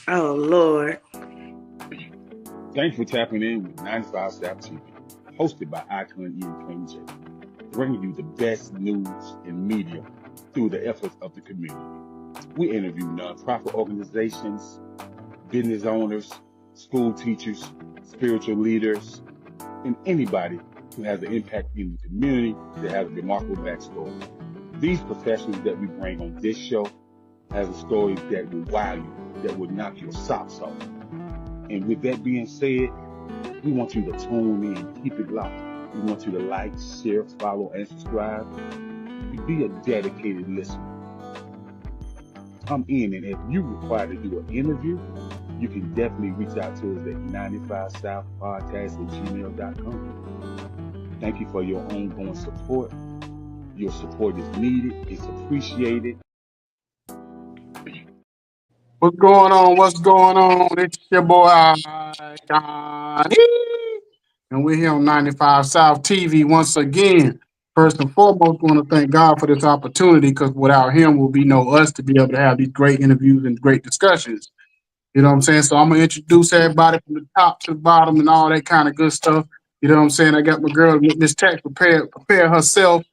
Oh Lord. Thanks for tapping in with 95 South TV, hosted by Ikon and KJ, bringing you the best news and media through the efforts of the community. We interview nonprofit organizations, business owners, school teachers, spiritual leaders, and anybody who has an impact in the community that has a remarkable backstory. These professionals that we bring on this show has a story that will wow you, that will knock your socks off. And with that being said, we want you to tune in, keep it locked. We want you to like, share, follow, and subscribe. Be a dedicated listener. Come in, and if you require to do an interview, you can definitely reach out to us at 95southpodcast@gmail.com. Thank you for your ongoing support. Your support is needed, it's appreciated. What's going on? What's going on? It's your boy Ikon. And we're here on 95 South TV once again. First and foremost, want to thank God for this opportunity because without him will be no us to be able to have these great interviews and great discussions. You know what I'm saying? So I'm gonna introduce everybody from the top to the bottom and all that kind of good stuff. You know what I'm saying? I got my girl Miss Tech prepare herself,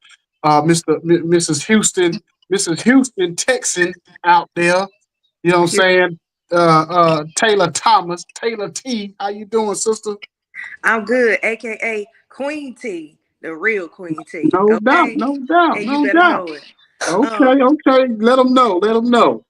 Mrs. Houston Texan out there. You know what I'm saying? Taaylor Thomas, Taylor T. How you doing, sister? I'm good, aka Queen T, the real Queen T. No doubt, Okay? no doubt, And you no better doubt. know it. Okay, Um, okay. Let them know. Let them know.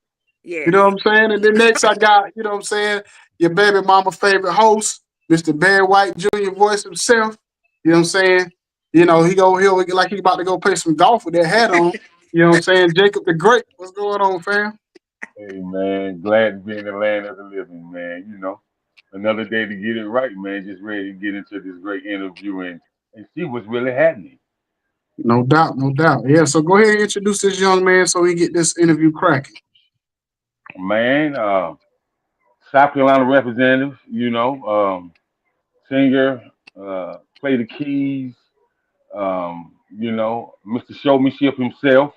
You know yes. what I'm saying? And then next I got, you know what I'm saying, your baby mama favorite host, Mr. Barry White Jr. voice himself. You know what I'm saying? You know, he'll like he about to go play some golf with that hat on. You know what I'm saying? Jacob the Great. What's going on, fam? Hey man, glad to be in the land of the living, man. Another day to get it right, man. Just ready to get into this great interview and see what's really happening. No doubt, no doubt. Yeah, so go ahead and introduce this young man so we get this interview cracking. Man, South Carolina representative, singer, play the keys, Mr. Showmanship himself,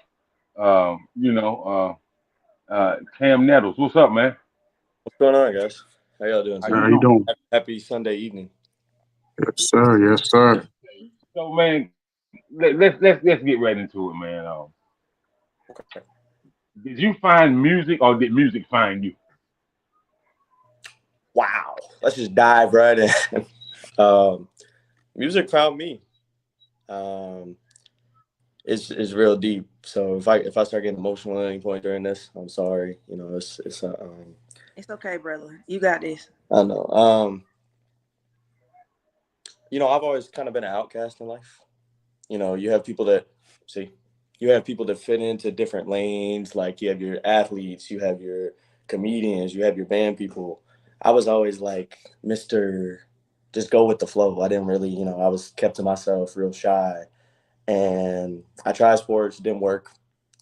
Cam Nettles. What's up, man? What's going on, guys? How y'all doing How you How today? you doing? doing? Happy Sunday evening. Yes, sir. Yes, sir. So, man, let's get right into it, man. Okay. Did you find music or did music find you? Wow. Let's just dive right in. um, music found me. Um, it's real deep. So if I start getting emotional at any point during this, I'm sorry. You know, It's okay, brother. You got this. I know. I've always kind of been an outcast in life. You know, see, you have people that fit into different lanes. Like you have your athletes, you have your comedians, you have your band people. I was always like Mr. Just go with the flow. I didn't really, I was kept to myself, real shy. And I tried sports, didn't work.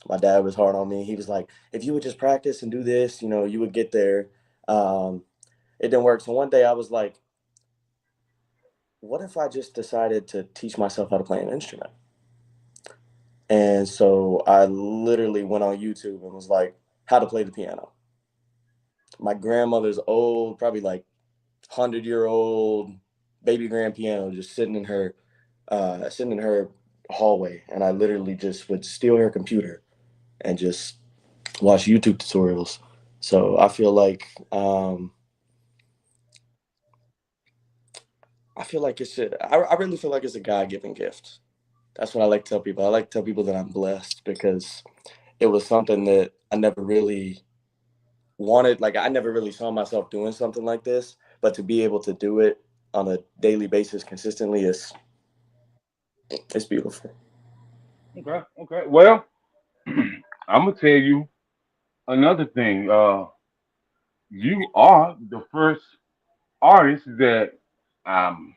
My dad was hard on me. He was like, if you would just practice and do this, you would get there. Um, it didn't work. So one day I was like, what if I just decided to teach myself how to play an instrument? And so I literally went on YouTube and was like, how to play the piano. My grandmother's old, probably like 100-year-old baby grand piano just sitting in her hallway. And I literally just would steal her computer and just watch YouTube tutorials. So I feel like I really feel like it's a God-given gift. That's what I like to tell people. I like to tell people that I'm blessed because it was something that I never really wanted. Like I never really saw myself doing something like this, but to be able to do it on a daily basis consistently is it's beautiful. Okay, okay. Well, I'm gonna tell you another thing. You are the first artist that um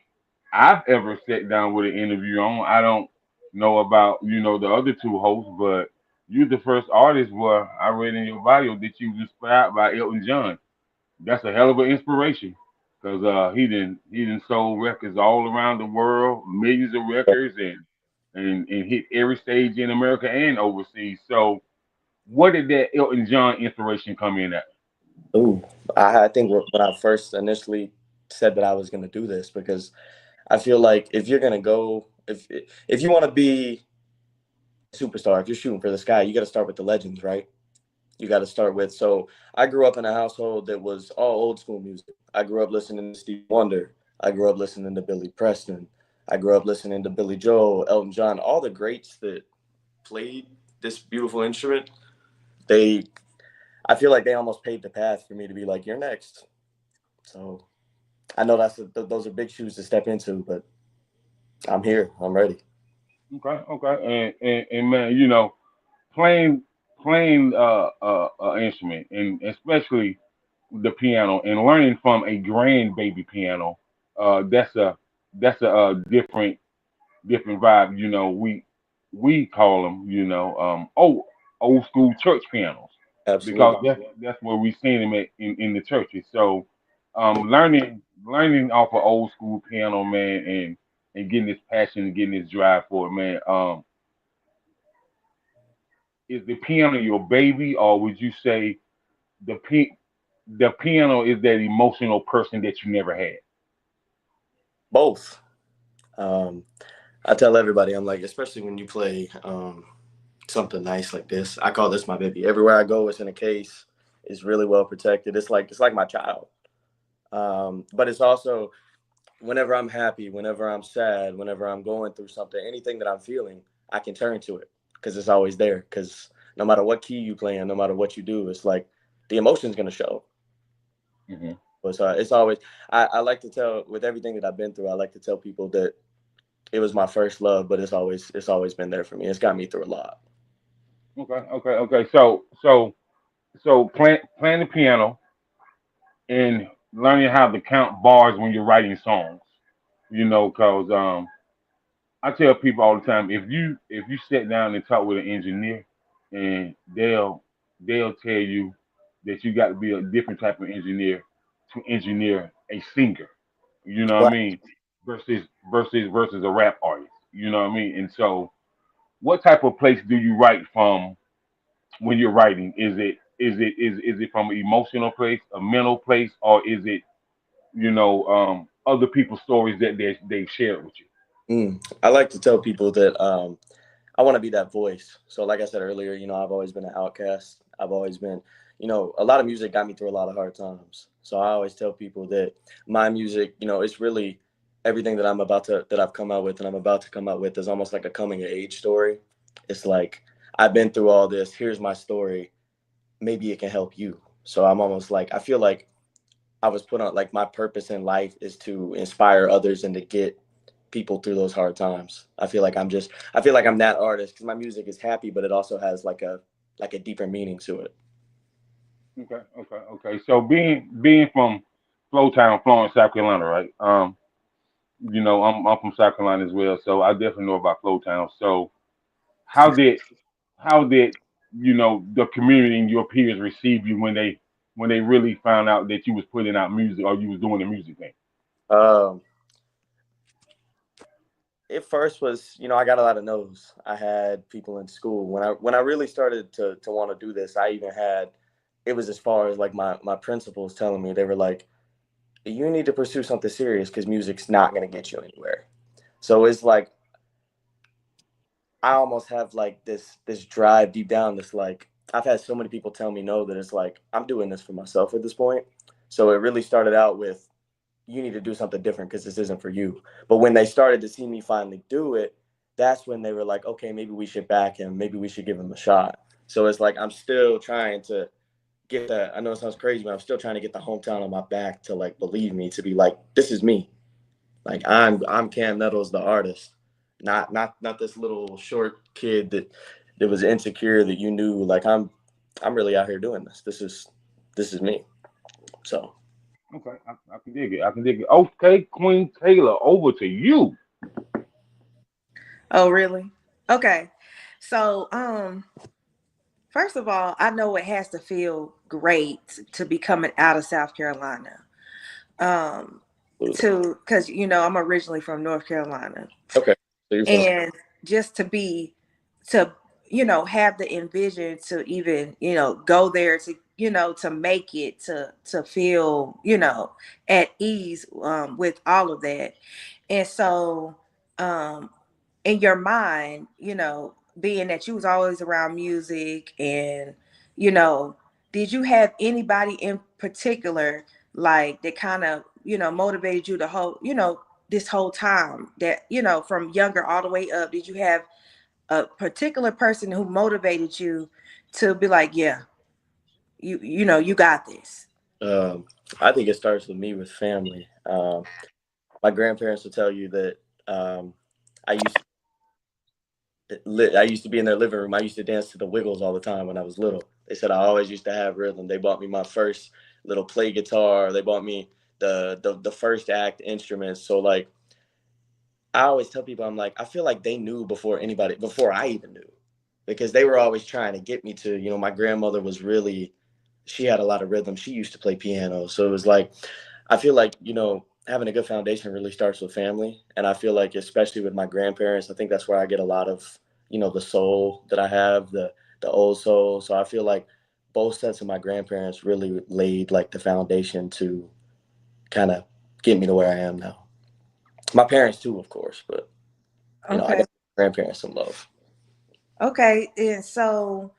I've ever sat down with an interview on. I don't know about the other two hosts, but you're the first artist where I read in your bio that you was inspired by Elton John. That's a hell of an inspiration because he didn't sold records all around the world, millions of records, and hit every stage in America and overseas. So, where did that Elton John inspiration come in at? Ooh, I think when I first initially said that I was going to do this, because I feel like if you're going to go, if you want to be a superstar, if you're shooting for the sky, you got to start with the legends, right? You got to start with. So I grew up in a household that was all old school music. I grew up listening to Stevie Wonder. I grew up listening to Billy Preston. I grew up listening to Billy Joel, Elton John, all the greats that played this beautiful instrument. They, I feel like they almost paved the path for me to be like, you're next. So I know those are big shoes to step into, but I'm here. I'm ready. Okay, okay, and man, you know, playing playing instrument, and especially the piano, and learning from a grandbaby piano, that's a different vibe. You know, we call them, you know, old school church pianos, because Absolutely. that's where we seen them in the churches. So, learning off of old school piano, man, and getting this passion and getting this drive for it, man. Is the piano your baby, or would you say the pi- the piano is that emotional person that you never had? Both. Um, I tell everybody, I'm like, especially when you play something nice like this. I call this my baby. Everywhere I go, it's in a case. It's really well protected. It's like my child. But it's also whenever I'm happy, whenever I'm sad, whenever I'm going through something, anything that I'm feeling, I can turn to it because it's always there. Because no matter what key you play in, no matter what you do, it's like the emotion's gonna show. Hmm. But it's always I like to tell with everything that I've been through. I like to tell people that it was my first love, but it's always been there for me. It's got me through a lot. Okay, okay, okay. So playing the piano and learning how to count bars when you're writing songs. You know, cause I tell people all the time, if you sit down and talk with an engineer, and they'll tell you that you got to be a different type of engineer to engineer a singer. You know what I Right. mean? Versus a rap artist. You know what I mean? And so, what type of place do you write from when you're writing? Is it from an emotional place, a mental place, or is it, other people's stories that they've shared with you? I like to tell people that I want to be that voice. So, like I said earlier, I've always been an outcast. I've always been, a lot of music got me through a lot of hard times. So I always tell people that my music, it's really everything that I've come out with and I'm about to come out with is almost like a coming of age story. It's like I've been through all this. Here's my story. Maybe it can help you. So I'm almost like I feel like I was put on like my purpose in life is to inspire others and to get people through those hard times. I feel like I'm that artist because my music is happy, but it also has like a deeper meaning to it. Okay, okay, okay. So being from Flowtown, Florence, South Carolina, right? I'm from South Carolina as well, so I definitely know about Flowtown. So how did how did the community and your peers receive you when they really found out that you was putting out music, or you was doing the music thing? Um, it first was, I got a lot of no's. I had people in school when I really started to want to do this. I even had it was as far as like my principals telling me they were like, you need to pursue something serious because music's not gonna get you anywhere. So it's like I almost have like this drive deep down. This like I've had so many people tell me no that it's like I'm doing this for myself at this point. So it really started out with you need to do something different because this isn't for you. But when they started to see me finally do it, that's when they were like, okay, maybe we should back him. Maybe we should give him a shot. So it's like I'm still trying to get that. I know it sounds crazy, but I'm still trying to get the hometown on my back to like believe me, to be like, this is me. Like I'm Cam Nettles, the artist, not this little short kid that was insecure that you knew. Like I'm really out here doing this. This is me. So Okay, I can dig it. I can dig it. Okay, Queen Taylor, over to you. Oh, really? Okay. So, first of all, I know it has to feel great to be coming out of South Carolina. Um, absolutely. because I'm originally from North Carolina, Okay. So you're from and just to have the envision to even go there, to to make it to feel, at ease with all of that. And so in your mind, being that you was always around music and, you know, did you have anybody in particular like that kind of, motivated you the whole, this whole time that, from younger all the way up? Did you have a particular person who motivated you to be like, yeah, you got this? I think it starts with me with family. My grandparents will tell you that I used I used to be in their living room. I used to dance to the Wiggles all the time when I was little. They said I always used to have rhythm. They bought me my first little play guitar. They bought me the first act instruments. So like I always tell people, I'm like, I feel like they knew before I even knew, because they were always trying to get me to, my grandmother was really, she had a lot of rhythm. She used to play piano. So it was like, I feel like, having a good foundation really starts with family. And I feel like, especially with my grandparents, I think that's where I get a lot of, the soul that I have, the old soul. So I feel like both sets of my grandparents really laid like the foundation to kind of get me to where I am now. My parents too, of course, but I Okay. got grandparents some love. Okay. And so,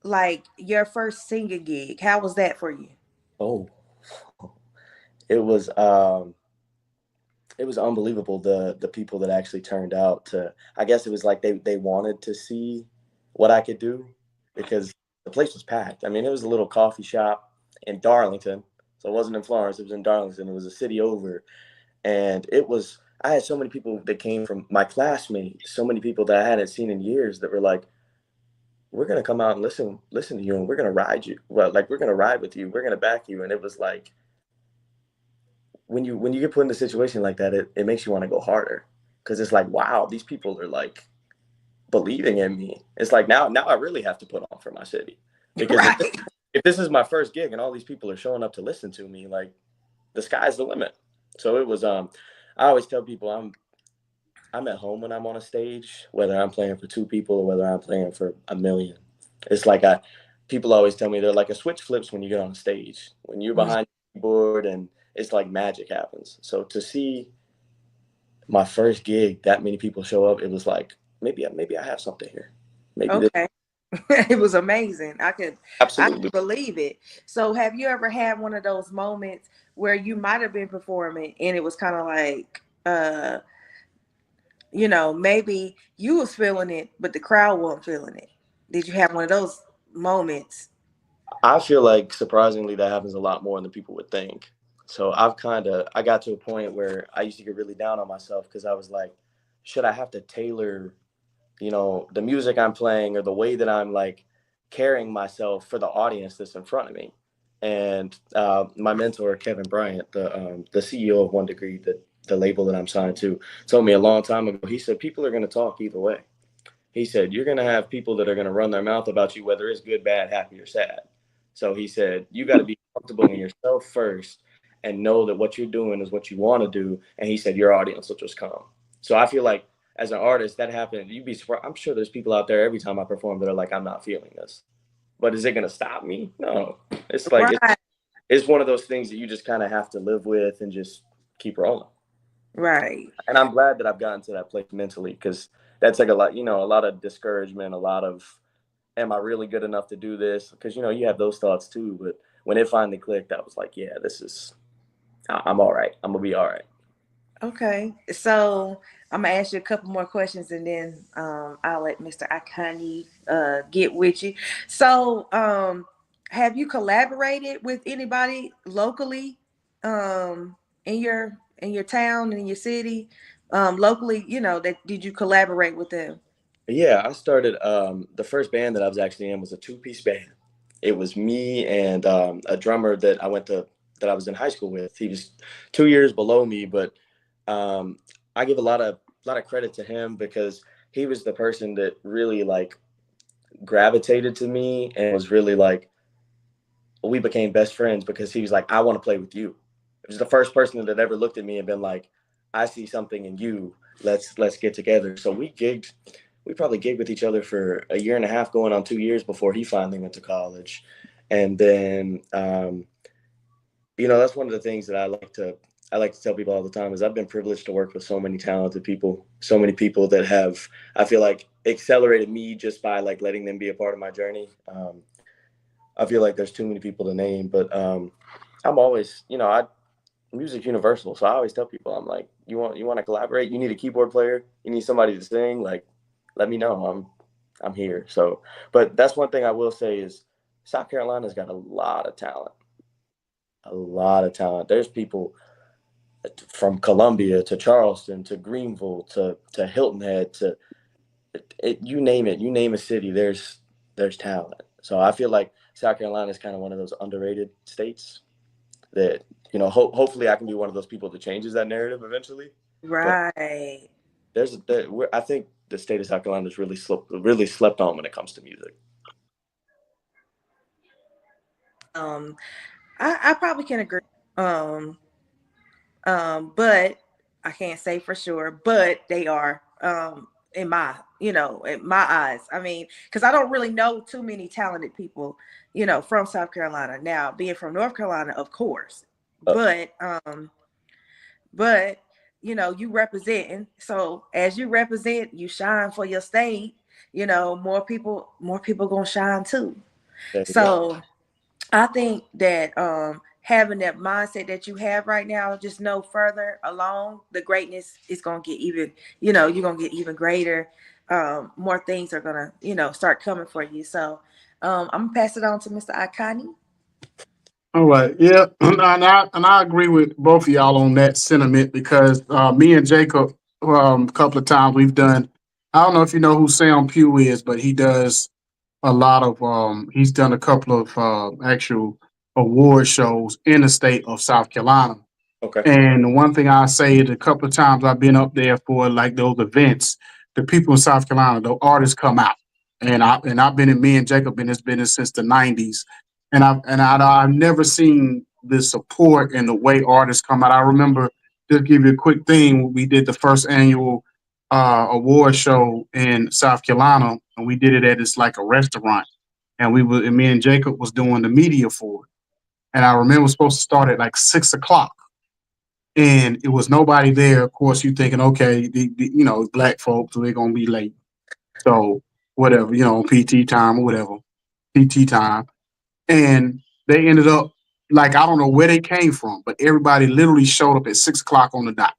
like your first singing gig, how was that for you? Oh, it was it was unbelievable, the people that actually turned out to, I guess it was like they wanted to see what I could do, because the place was packed. I mean, it was a little coffee shop in Darlington. So it wasn't in Florence, it was in Darlington. It was a city over. And I had so many people that came from my classmates, so many people that I hadn't seen in years that were like, we're gonna come out and listen to you, and we're gonna ride you. Well, like we're gonna ride with you, we're gonna back you. And it was like, when you get put in a situation like that, it makes you want to go harder, because it's like, wow, these people are like believing in me. It's like now I really have to put on for my city, because Right. if this is my first gig and all these people are showing up to listen to me, like the sky's the limit. So it was I always tell people I'm at home when I'm on a stage, whether I'm playing for two people or whether I'm playing for a million. It's like people always tell me, they're like, a switch flips when you get on stage, when you're behind the keyboard, and it's like magic happens. So to see my first gig, that many people show up, it was like, maybe I have something here. Maybe this. Okay. It was amazing. I Absolutely. could believe it. So have you ever had one of those moments where you might have been performing and it was kind of like maybe you was feeling it, but the crowd wasn't feeling it? Did you have one of those moments? I feel like surprisingly that happens a lot more than people would think. So I got to a point where I used to get really down on myself, because I was like, should I have to tailor, the music I'm playing or the way that I'm like carrying myself for the audience that's in front of me? And my mentor, Kevin Bryant, the CEO of One Degree, the label that I'm signed to, told me a long time ago, he said, people are going to talk either way. He said, you're going to have people that are going to run their mouth about you, whether it's good, bad, happy, or sad. So he said, you got to be comfortable in yourself first and know that what you're doing is what you want to do. And he said, your audience will just come. So I feel like as an artist, that happened. You'd be surprised. I'm sure there's people out there every time I perform that are like, I'm not feeling this. But is it going to stop me? No. It's like, Right. it's one of those things that you just kind of have to live with and just keep rolling. Right. And I'm glad that I've gotten to that place mentally, because that's like a lot of discouragement, a lot of, am I really good enough to do this? Because, you have those thoughts too. But when it finally clicked, I was like, yeah, I'm all right. I'm going to be all right. Okay. So I'm gonna ask you a couple more questions and then I'll let Mr. Ikon get with you. So have you collaborated with anybody locally in your town, in your city? Locally, that did you collaborate with them? Yeah, I started, the first band that I was actually in was a two-piece band. It was me and a drummer that I was in high school with. He was 2 years below me, but I give a lot of credit to him, because he was the person that really like gravitated to me and was really like, we became best friends, because he was like, I want to play with you. It was the first person that ever looked at me and been like, I see something in you. Let's get together. So we we probably gigged with each other for a year and a half, going on 2 years before he finally went to college. And then, that's one of the things that I like to tell people all the time is I've been privileged to work with so many talented people, so many people that have, I feel like, accelerated me just by like letting them be a part of my journey. I feel like there's too many people to name, but I'm always, music's universal. So I always tell people, I'm like, you want to collaborate? You need a keyboard player? You need somebody to sing? Like, let me know. I'm here. So, but that's one thing I will say is South Carolina's got a lot of talent. A lot of talent. There's people from Columbia to Charleston to Greenville to Hilton Head to you name it. You name a city, there's talent. So I feel like South Carolina is kind of one of those underrated states that hopefully I can be one of those people that changes that narrative eventually. But Right. I think the state of South Carolina is really slept on when it comes to music. Um, I probably can agree. Um, but I can't say for sure, but they are, in my eyes. I mean, because I don't really know too many talented people, from South Carolina. Now, being from North Carolina, of course, Uh, but you representing. So as you represent, you shine for your state. More people gonna shine too. there you go. So I think that having that mindset that you have right now, just know further along, the greatness is gonna get even, you're gonna get even greater. More things are gonna, start coming for you. So I'm gonna pass it on to Mr. Ikani. All right, yeah, and I agree with both of y'all on that sentiment because me and Jacob, a couple of times we've done. I don't know if you know who Sam Pugh is, but he does a lot of. He's done a couple of actual award shows in the state of South Carolina. Okay. And the one thing I say is a couple of times I've been up there for like those events, the people in South Carolina, the artists come out. And I've been in me and Jacob been in this business since the '90s. I've never seen the support and the way artists come out. I remember just give you a quick thing. We did the first annual award show in South Carolina, and we did it at this like a restaurant. And me and Jacob was doing the media for it. And I remember it was supposed to start at like 6 o'clock and it was nobody there. Of course, you thinking, okay, black folks, so they're gonna be late. So whatever, PT time or whatever, PT time, and they ended up like I don't know where they came from, but everybody literally showed up at 6 o'clock on the dot.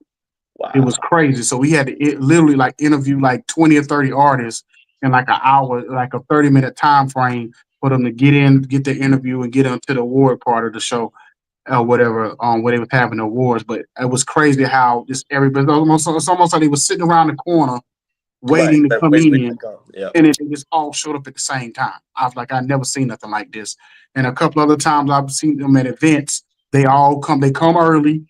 It was Wow. crazy. So we had to literally like interview like 20 or 30 artists in like an hour, like a 30-minute time frame for them to get in, get their interview, and get into the award part of the show whatever, where they was having awards. But it was crazy how just everybody it's almost like they was sitting around the corner Right. waiting to That come wait to in, come. Yep. and it just all showed up at the same time. I was like, I never seen nothing like this. And a couple other times I've seen them at events. They come early,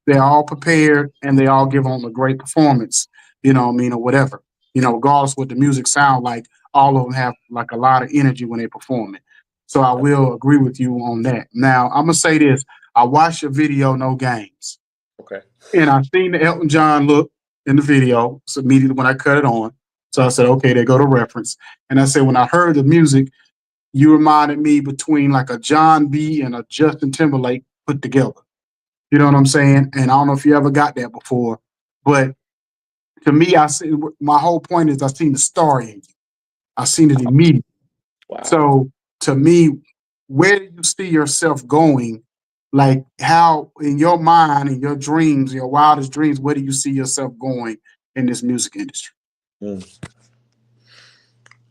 they're all prepared, and they all give on a great performance. What I mean, or whatever. Regardless what the music sound like, all of them have like a lot of energy when they perform it. So I will agree with you on that. Now I'm gonna say this: I watched your video, No Games, Okay. and I seen the Elton John look in the video. So immediately when I cut it on, so I said, okay, they go to reference. And I said, when I heard the music, you reminded me between like a John B and a Justin Timberlake put together. You know what I'm saying? And I don't know if you ever got that before, but to me, I see my whole point is I seen the star in you. I seen it immediately. Wow. So to me, where do you see yourself going? Like how in your mind, in your dreams, your wildest dreams, where do you see yourself going in this music industry? Mm.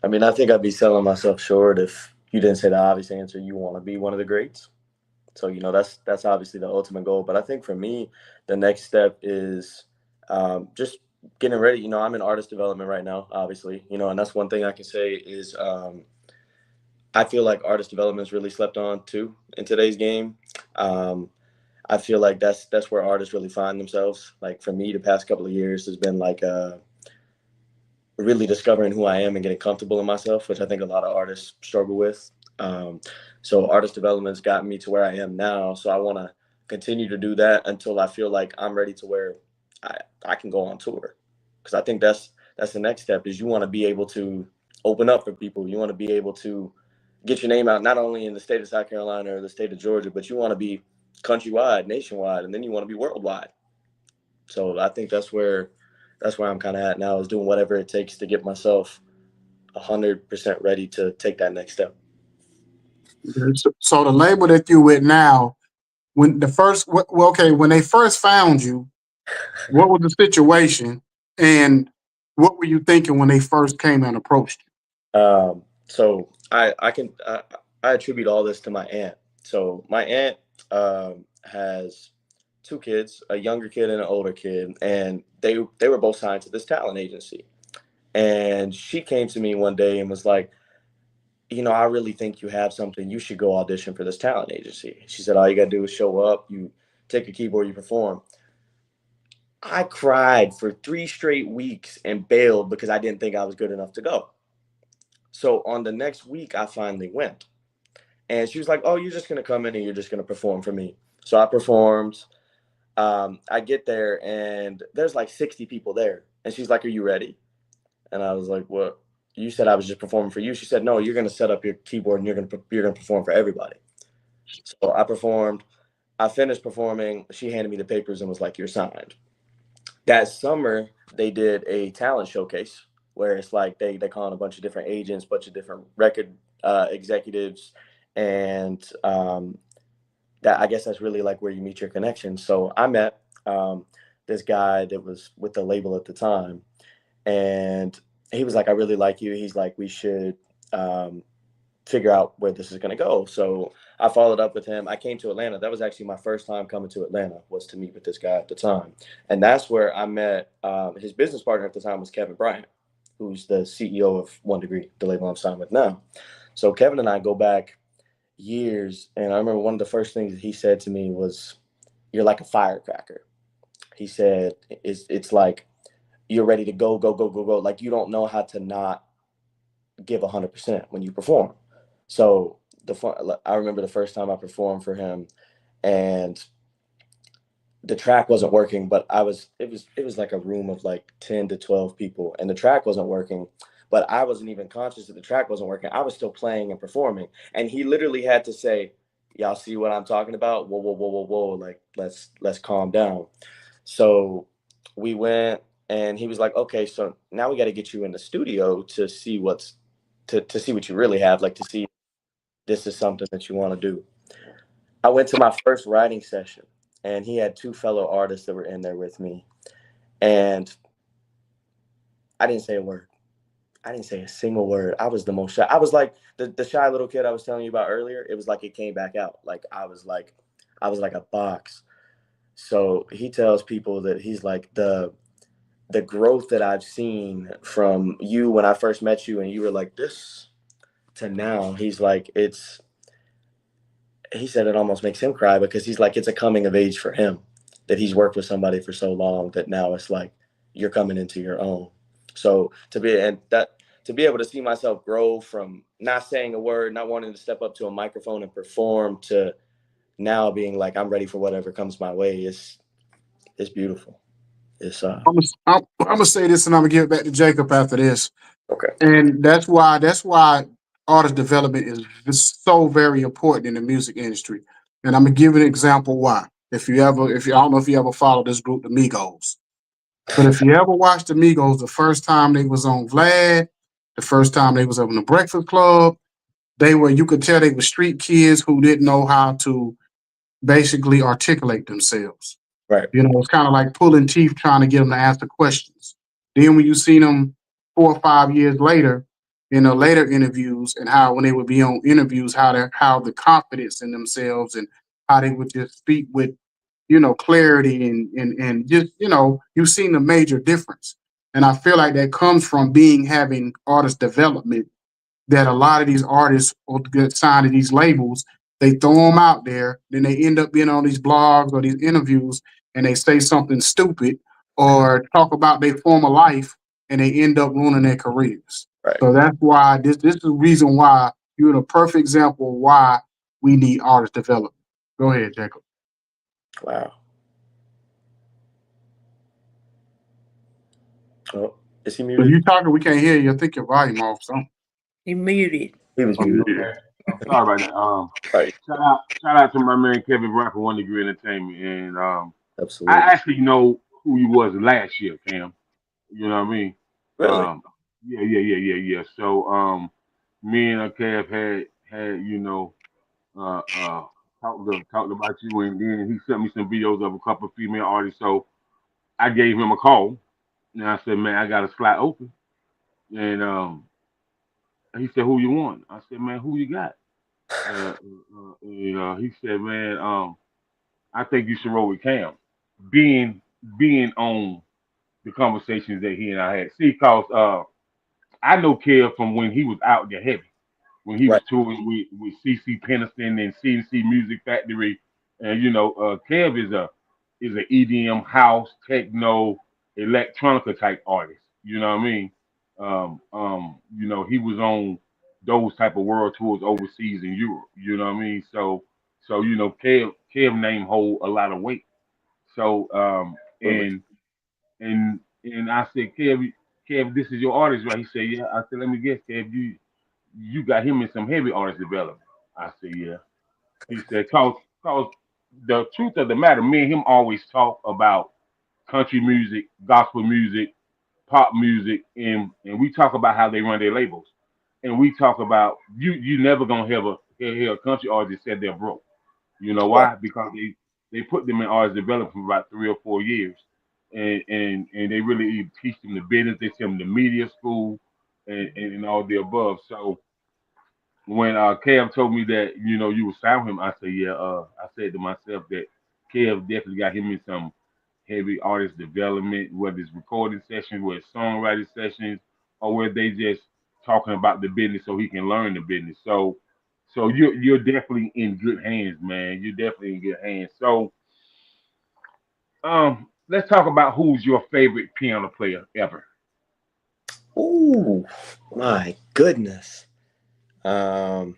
I mean, I think I'd be selling myself short if you didn't say the obvious answer. You want to be one of the greats. So that's obviously the ultimate goal. But I think for me, the next step is just getting ready. I'm in artist development right now, obviously. And that's one thing I can say is I feel like artist development is really slept on too in today's game. Um, I feel like that's where artists really find themselves. Like for me, the past couple of years has been like really discovering who I am and getting comfortable in myself, which I think a lot of artists struggle with. Um, so artist development's gotten me to where I am now. So I want to continue to do that until I feel like I'm ready to where I can go on tour. Because I think that's the next step, is you want to be able to open up for people. You want to be able to get your name out, not only in the state of South Carolina or the state of Georgia, but you want to be countrywide, nationwide, and then you want to be worldwide. So I think that's where I'm kind of at now, is doing whatever it takes to get myself 100% ready to take that next step. So the label that you with now, when the first, well, okay, when they first found you, what was the situation, and what were you thinking when they first came and approached So I attribute all this to my aunt. So my aunt has two kids, a younger kid and an older kid, and they were both signed to this talent agency. And she came to me one day and was like, I really think you have something. You should go audition for this talent agency. She said, all you got to do is show up, you take a keyboard, you perform. I cried for 3 straight weeks and bailed because I didn't think I was good enough to go. So on the next week, I finally went. And she was like, oh, you're just going to come in and you're just going to perform for me. So I performed. I get there and there's like 60 people there. And she's like, are you ready? And I was like, what? You said I was just performing for you. She said, no, you're going to set up your keyboard and you're going to perform for everybody. So I performed. I finished performing. She handed me the papers and was like, you're signed. That summer, they did a talent showcase where it's like they call in a bunch of different agents, bunch of different record executives, and that, I guess that's really like where you meet your connection. So I met this guy that was with the label at the time, and he was like, I really like you. He's like, we should figure out where this is going to go. So I followed up with him. I came to Atlanta. That was actually my first time coming to Atlanta, was to meet with this guy at the time. And that's where I met his business partner at the time was Kevin Bryant, who's the CEO of One Degree, the label I'm signed with now. So Kevin and I go back years. And I remember one of the first things that he said to me was, you're like a firecracker. He said, it's like, you're ready to go, go, go, go, go. Like, you don't know how to not give 100% when you perform. So I remember the first time I performed for him, and the track wasn't working, but it was like a room of like 10 to 12 people, and the track wasn't working, but I wasn't even conscious that the track wasn't working. I was still playing and performing, and he literally had to say, y'all see what I'm talking about? Whoa, whoa, whoa, whoa, whoa. Like, let's calm down. So we went, and he was like, okay, so now we got to get you in the studio to see to see what you really have, like to see this is something that you want to do. I went to my first writing session, and he had two fellow artists that were in there with me. And I didn't say a word. I didn't say a single word. I was the most shy. I was like the shy little kid I was telling you about earlier. It was like it came back out. Like I was like a box. So he tells people that he's like, the growth that I've seen from you when I first met you and you were like this to now, he's like, he said it almost makes him cry, because he's like, it's a coming of age for him, that he's worked with somebody for so long that now it's like you're coming into your own. So to be able to see myself grow from not saying a word, not wanting to step up to a microphone and perform, to now being like, I'm ready for whatever comes my way, it's beautiful. It's I'm gonna say this, and I'm gonna give it back to Jacob after this. okay. And that's why artist development is so very important in the music industry. And I'm gonna give an example why. If you I don't know if you ever followed this group, the Migos, but if you ever watched the Migos, the first time they was on Vlad, the first time they was up in the Breakfast Club, you could tell they were street kids who didn't know how to basically articulate themselves. Right. It's kind of like pulling teeth trying to get them to answer questions. Then when you see them 4 or 5 years later, in the later interviews, and how when they would be on interviews, how the confidence in themselves, and how they would just speak with clarity, and just you've seen the major difference. And I feel like that comes from having artist development, that a lot of these artists will get signed to these labels. They throw them out there, then they end up being on these blogs or these interviews, and they say something stupid or talk about their former life, and they end up ruining their careers. Right. So that's why this is the reason why you're the perfect example of why we need artist development. Go ahead, Jacob. Wow. Oh, Is he If muted? you talking, we can't hear you. I think your volume off. Something. He muted. He was Okay, muted. okay. Sorry about that. Right. Shout out to my man Kevin Brown for 1 Degree Entertainment, and I Absolutely. actually know who he was last year, Cam. You know what I mean? Really? Um, yeah. So me and Kev had talked about you, and then he sent me some videos of a couple of female artists. So I gave him a call, and I said, man, I got a slot open, and he said, who you want? I said, man, who you got? He said, man, I think you should roll with Cam, being being on the conversations that he and I had. See, cause I know Kev from when he was out there heavy, when he was Right. touring with CC Peniston and CNC Music Factory, and Kev is a EDM house techno electronica type artist. You know what I mean? He was on those type of world tours overseas in Europe. You know what I mean? So Kev name hold a lot of weight. So Absolutely. and I said, Kev, this is your artist, right? He said, yeah. I said, let me guess, Kev, you got him in some heavy artist development. I said, yeah. He said, cause the truth of the matter, me and him always talk about country music, gospel music, pop music, and we talk about how they run their labels. And we talk about you never gonna hear a country artist said they're broke. You know Right. why? Because they put them in artist development for about 3 or 4 years, and they really teach them the business. They send them to media school, and all the above. So when Kev told me that you would sign him, I said yeah. I said to myself that Kev definitely got him in some heavy artist development, whether it's recording sessions, whether it's songwriting sessions, or whether they just talking about the business so he can learn the business. So you're definitely in good hands, man. You're definitely in good hands. So let's talk about who's your favorite piano player ever. Ooh, my goodness. Um,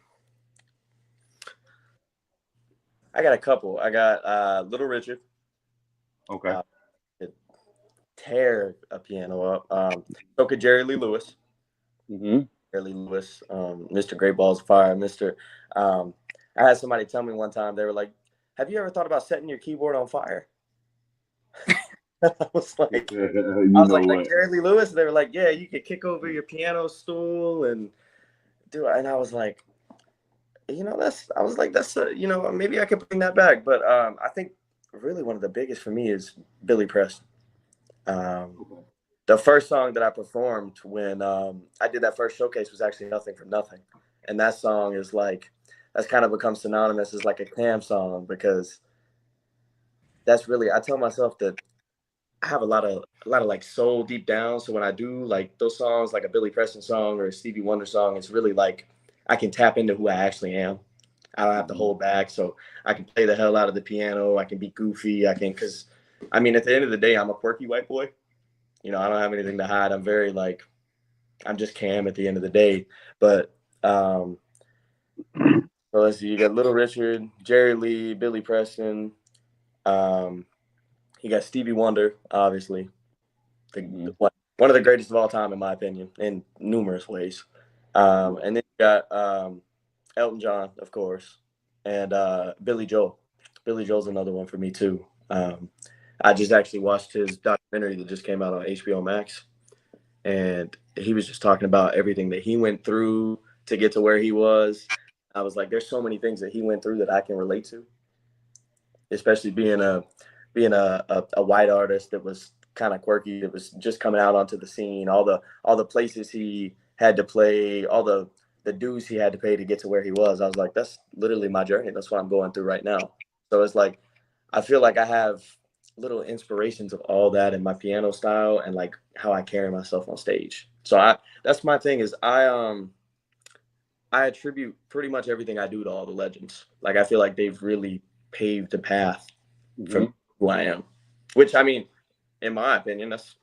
I got a couple. I got Little Richard. Okay. Uh, could tear a piano up. So could Jerry Lee Lewis. Hmm. Jerry Lee Lewis. Mr. Great Balls of Fire. Mr. Um, I had somebody tell me one time. They were like, "Have you ever thought about setting your keyboard on fire?" I was like, I You was know like what? Jerry Lee Lewis. They were like, "Yeah, you could kick over your piano stool and do it." And I was like, I was like, maybe I could bring that back. But I think really one of the biggest for me is Billy Preston. Um, Okay. the first song that I performed when I did that first showcase was actually Nothing from Nothing. And that song is like, that's kind of become synonymous as like a Cam song because that's really, I tell myself that I have a lot of like soul deep down. So when I do like those songs, like a Billy Preston song or a Stevie Wonder song, it's really like I can tap into who I actually am. I don't have to Hmm. hold back. So I can play the hell out of the piano. I can be goofy. Because I mean, at the end of the day, I'm a quirky white boy. I don't have anything to hide. I'm very like, I'm just Cam at the end of the day. But um, so let's see. You got Little Richard, Jerry Lee, Billy Preston. Um, you got Stevie Wonder, obviously. Hmm. One of the greatest of all time, in my opinion, in numerous ways. Right. And then you got Elton John, of course, and Billy Joel. Billy Joel's another one for me too. I just actually watched his documentary that just came out on HBO Max, and he was just talking about everything that he went through to get to where he was. I was like, there's so many things that he went through that I can relate to, especially being a white artist that was kind of quirky, that was just coming out onto the scene, all the places he had to play, all the dues he had to pay to get to where he was. I was like, that's literally my journey. That's what I'm going through right now. So it's like I feel like I have little inspirations of all that in my piano style and like how I carry myself on stage. So I that's my thing is I attribute pretty much everything I do to all the legends. Like I feel like they've really paved the path Hmm. from who I am. Which I mean, in my opinion, that's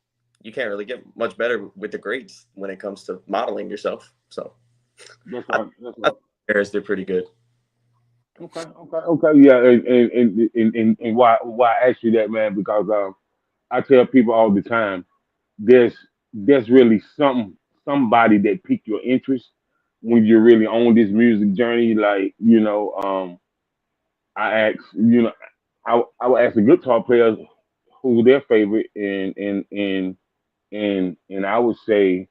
you can't really get much better with the greats when it comes to modeling yourself. So That's I, right. That's I right. think Paris did pretty good. Okay. Yeah, and why I ask you that, man? Because I tell people all the time, there's that's really somebody that piqued your interest when you're really on this music journey. Like, I asked, I would ask the guitar players who their favorite, and I would say,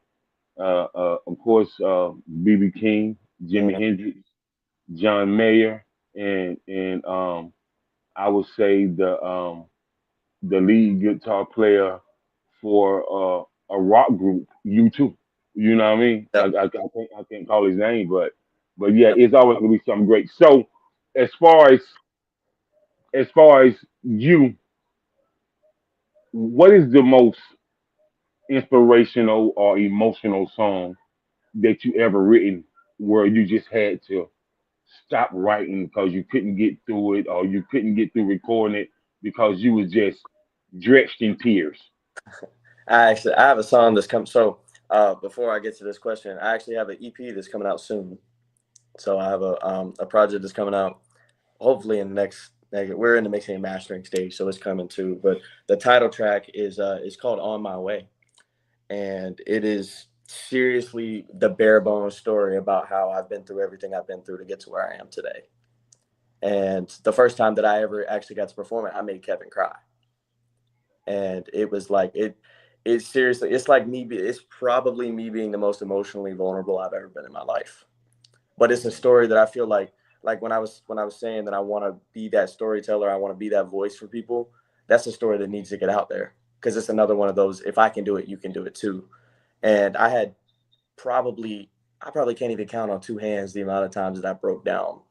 of course, BB King, Jimi Mhm. Hendrix, John Mayer, and I would say the lead guitar player for a rock group, U2. You know what I mean? Yep. I can't call his name, but yeah, it's always gonna be something great. So as far as you, what is the most inspirational or emotional song that you ever written where you just had to stop writing because you couldn't get through it or you couldn't get through recording it because you was just drenched in tears? I have a song that's come. So before I get to this question, I actually have an EP that's coming out soon. So I have a project that's coming out hopefully in the next. We're in the mixing and mastering stage, so it's coming too. But the title track is called "On My Way," and it is seriously the bare bones story about how I've been through everything I've been through to get to where I am today. And the first time that I ever actually got to perform it, I made Kevin cry, and it was like it. It's seriously, it's like me. It's probably me being the most emotionally vulnerable I've ever been in my life. But it's a story that I feel like when I was saying that I want to be that storyteller, I want to be that voice for people. That's a story that needs to get out there because it's another one of those. If I can do it, you can do it too. And probably I probably can't even count on two hands the amount of times that I broke down,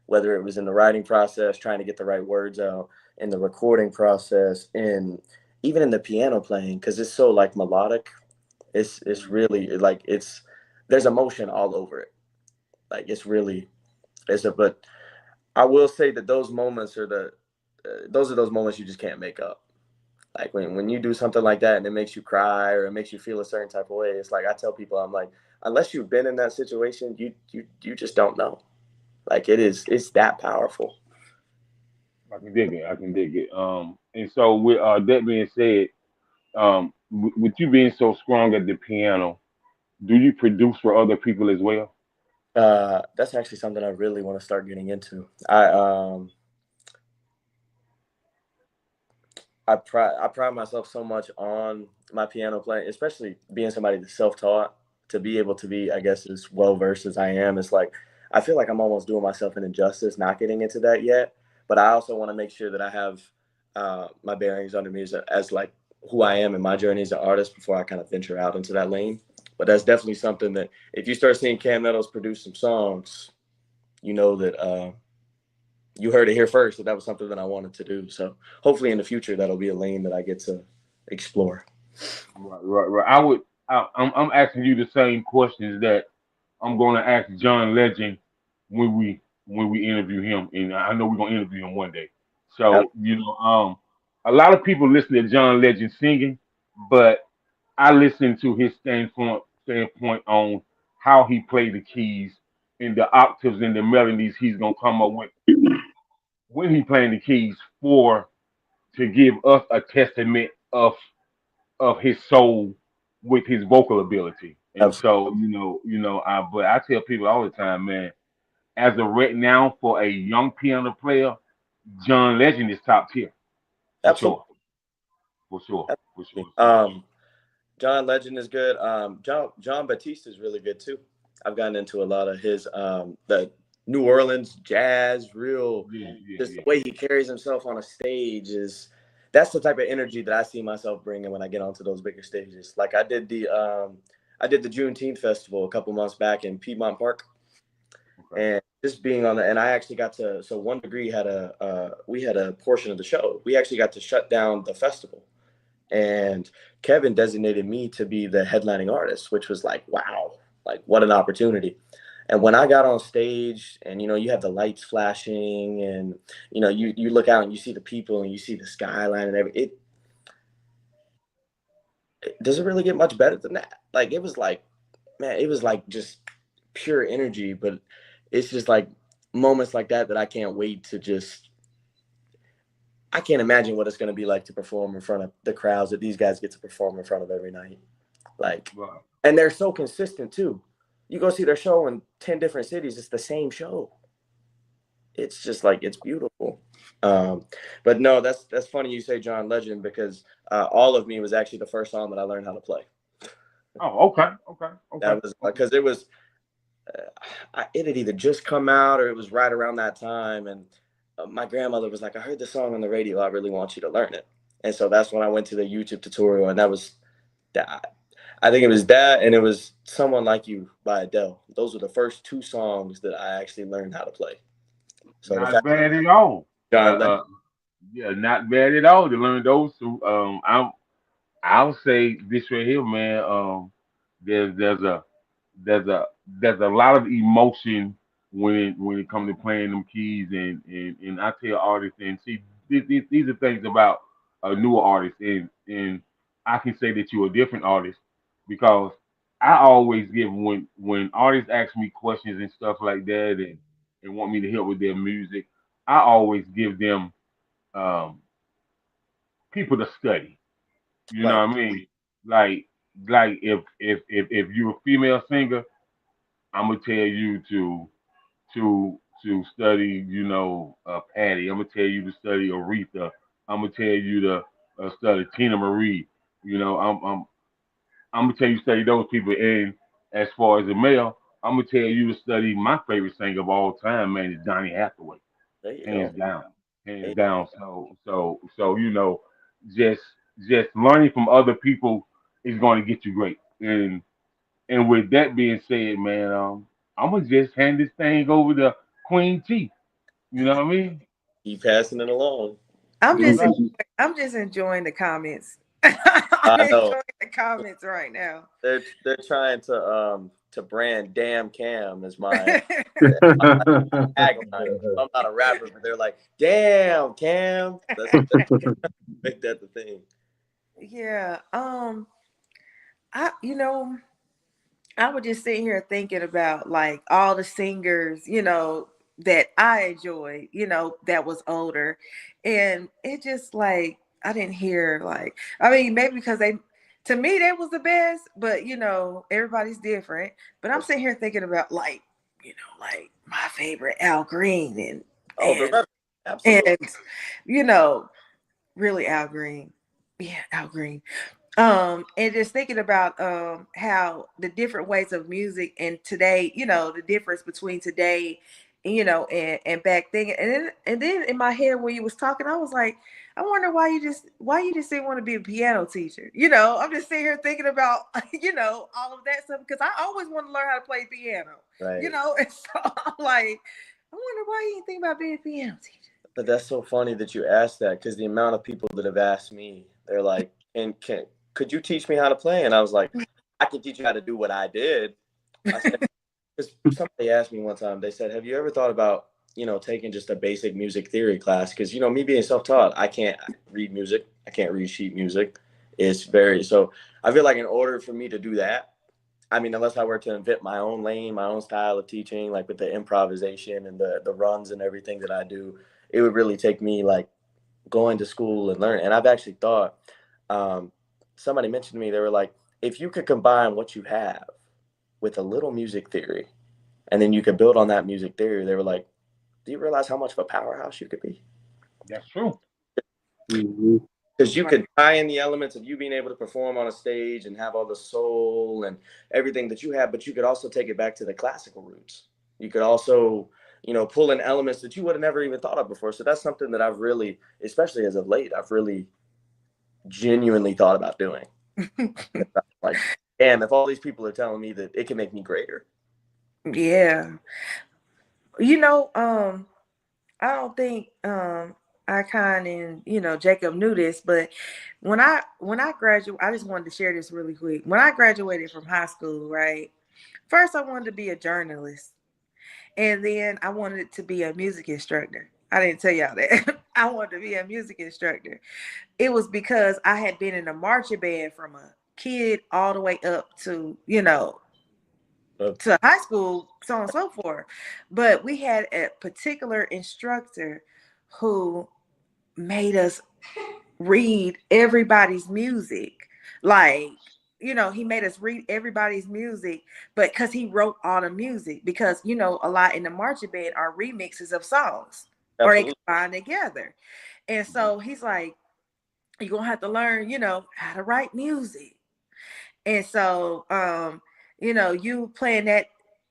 whether it was in the writing process, trying to get the right words out, in the recording process, and even in the piano playing because it's so like melodic. It's really like it's there's emotion all over it. Like it's really it's a but I will say that those are those moments you just can't make up. Like when you do something like that and it makes you cry or it makes you feel a certain type of way, it's like I tell people, I'm like, unless you've been in that situation, you just don't know. Like it's that powerful. I can dig it. I can dig it. And so with that being said, with you being so strong at the piano, do you produce for other people as well? That's actually something I really want to start getting into. I pride myself so much on my piano playing, especially being somebody that's self-taught, to be able to be, I guess, as well versed as I am. It's like I feel like I'm almost doing myself an injustice not getting into that yet. But I also want to make sure that I have my bearings under me as like who I am in my journey as an artist before I kind of venture out into that lane. But that's definitely something that if you start seeing Cam Nettles produce some songs, you know that you heard it here first that was something that I wanted to do. So hopefully in the future that'll be a lane that I get to explore. Right, right, right. I'm asking you the same questions that I'm going to ask John Legend when we interview him, and I know we're going to interview him one day. So a lot of people listen to John Legend singing, but I listen to his standpoint on how he played the keys and the octaves and the melodies he's gonna come up with when he playing the keys for to give us a testament of his soul with his vocal ability. And Absolutely. so, but I tell people all the time, man, as of right now, for a young piano player, John Legend is top tier for Absolutely. sure, for sure, for sure. Absolutely. So, John Legend is good. John Batiste is really good too. I've gotten into a lot of his the New Orleans jazz, real yeah, yeah, just the yeah. way he carries himself on a stage is that's the type of energy that I see myself bringing when I get onto those bigger stages. Like I did the Juneteenth festival a couple months back in Piedmont Park, Okay. and just being on the and I actually got to so One Degree had we had a portion of the show. We actually got to shut down the festival, and Kevin designated me to be the headlining artist, which was like, wow, like what an opportunity. And when I got on stage and you have the lights flashing and you look out and you see the people and you see the skyline and everything, it doesn't really get much better than that. Like it was like, man, it was like just pure energy, but it's just like moments like that that I can't wait to just I can't imagine what it's going to be like to perform in front of the crowds that these guys get to perform in front of every night. Like, Right. and they're so consistent too. You go see their show in 10 different cities, it's the same show. It's just like, it's beautiful. But no, that's funny you say John Legend, because All of Me was actually the first song that I learned how to play. Oh, okay, okay, okay, That was okay. because it was it had either just come out or it was right around that time, and my grandmother was like, "I heard the song on the radio. I really want you to learn it." And so that's when I went to the YouTube tutorial, and that was that. I think it was that, and it was Someone Like You by Adele. Those were the first two songs that I actually learned how to play. So the Not fact bad at all. John Legend, Yeah, not bad at all to learn those two. I'll say this right here, man. There's there's a there's a there's a lot of emotion when it comes to playing them keys, and I tell artists, and see, these are things about a newer artist, and I can say that you're a different artist because I always give when artists ask me questions and stuff like that, and want me to help with their music, I always give them um, people to study. You know right? what I mean? Like if you're a female singer, I'm gonna tell you to study, Patty. I'm gonna tell you to study Aretha. I'm gonna tell you to study Tina Marie. You know, I'm gonna tell you to study those people. And as far as a male, I'm gonna tell you to study my favorite singer of all time, man, is Donny Hathaway, There you hands go. down, hands down. So just just learning from other people is going to get you great. And with that being said, man, I'm gonna just hand this thing over to Queen T. You know what I mean? Keep passing it along. I'm That's just right. I'm just enjoying the comments. I'm I know enjoying the comments right now. they're trying to brand Damn Cam as my tagline. I'm not a rapper, but they're like, "Damn Cam." That's make that the thing. Yeah. I I was just sitting here thinking about like all the singers, that I enjoyed, that was older. And it just like I didn't hear like I mean, maybe because they to me they was the best, but everybody's different. But I'm sitting here thinking about like, like my favorite Al Green and Oh, the and rep, absolutely. and you know, really Al Green. Yeah, Al Green. And just thinking about how the different ways of music and today, the difference between today, and back then. And then in my head when you was talking, I was like, I wonder why you just didn't want to be a piano teacher. I'm just sitting here thinking about all of that stuff because I always want to learn how to play piano. Right. And so I'm like, I wonder why you didn't think about being a piano teacher. But that's so funny that you asked that, because the amount of people that have asked me, they're like, "And could you teach me how to play?" And I was like, "I can teach you how to do what I did." I said, because somebody asked me one time, they said, "Have you ever thought about, taking just a basic music theory class?" Because, me being self-taught, I can't read music. I can't read sheet music. So I feel like in order for me to do that, I mean, unless I were to invent my own lane, my own style of teaching, like with the improvisation and the runs and everything that I do, it would really take me like going to school and learn. And I've actually thought, um, somebody mentioned to me, they were like, if you could combine what you have with a little music theory, and then you could build on that music theory, they were like, do you realize how much of a powerhouse you could be? That's true. Mhm. Because you could tie in the elements of you being able to perform on a stage and have all the soul and everything that you have, but you could also take it back to the classical roots. You could also, pull in elements that you would have never even thought of before. So that's something that I've really, especially as of late, I've really genuinely thought about doing. Like, damn, if all these people are telling me that it can make me greater. Yeah. You know, I don't think Icon and Jacob knew this, but when I graduated, I just wanted to share this really quick. When I graduated from high school, right? First I wanted to be a journalist, and then I wanted to be a music instructor. I didn't tell y'all that. I wanted to be a music instructor. It was because I had been in a marching band from a kid all the way up to, to high school, so on and so forth. But we had a particular instructor who made us read everybody's music. Like, he made us read everybody's music, but because he wrote all the music, because a lot in the marching band are remixes of songs, or they Absolutely. combine together. And so he's like, you're gonna have to learn, how to write music. And so, you playing that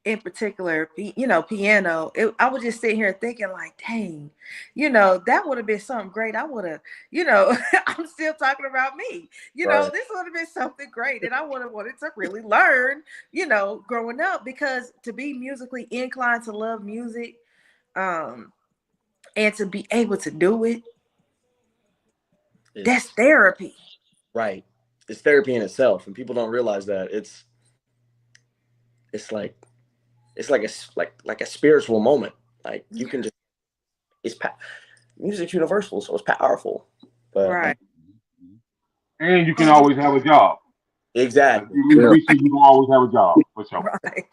in particular, piano, I was just sitting here thinking, like, dang, that would have been something great. I would have, I'm still talking about me, Right. this would have been something great. And I would have wanted to really learn, growing up, because to be musically inclined, to love music, um, and to be able to do it, that's It's therapy. right. It's therapy in itself, and people don't realize that it's like like a spiritual moment. Like you can just it's music's universal, so it's powerful. But Right. And you can always have a job. If exactly. you Yeah. musician, you can always have a job for sure. Right.